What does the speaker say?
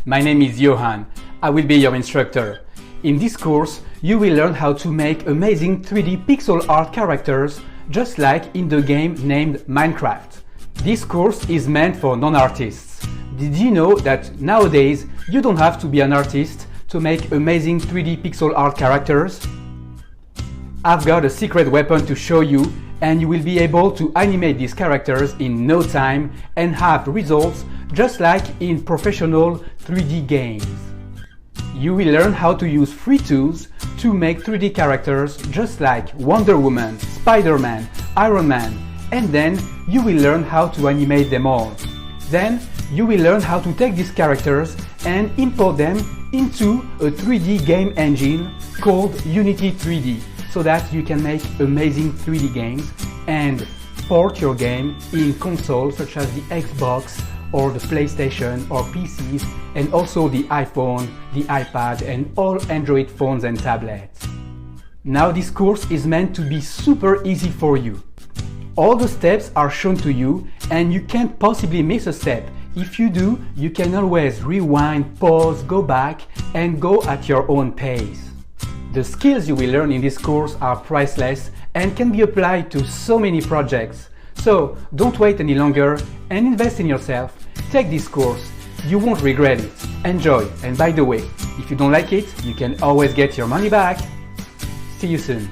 My name is Johan. I will be your instructor. In this course, you will learn how to make amazing 3D pixel art characters just like in the game named Minecraft. This course is meant for non-artists. Did you know that nowadays you don't have to be an artist to make amazing 3D pixel art characters? I've got a secret weapon to show you, and you will be able to animate these characters in no time and have results just like in professional 3D games. You will learn how to use free tools to make 3D characters just like Wonder-Woman, Spiderman, Ironman, and then you will learn how to animate them all. Then you will learn how to take these characters and import them into a 3D game engine called Unity 3D, so that you can make amazing 3D games and port your game in consoles such as the Xbox or the PlayStation or PCs, and also the iPhone, the iPad, and all Android phones and tablets. Now this course is meant to be super easy for you. All the steps are shown to you and you can't possibly miss a step. If you do, you can always rewind, pause, go back, and go at your own pace. The skills you will learn in this course are priceless and can be applied to so many projects. So don't wait any longer and invest in yourself. Take this course. You won't regret it. Enjoy. And by the way, if you don't like it, you can always get your money back. See you soon.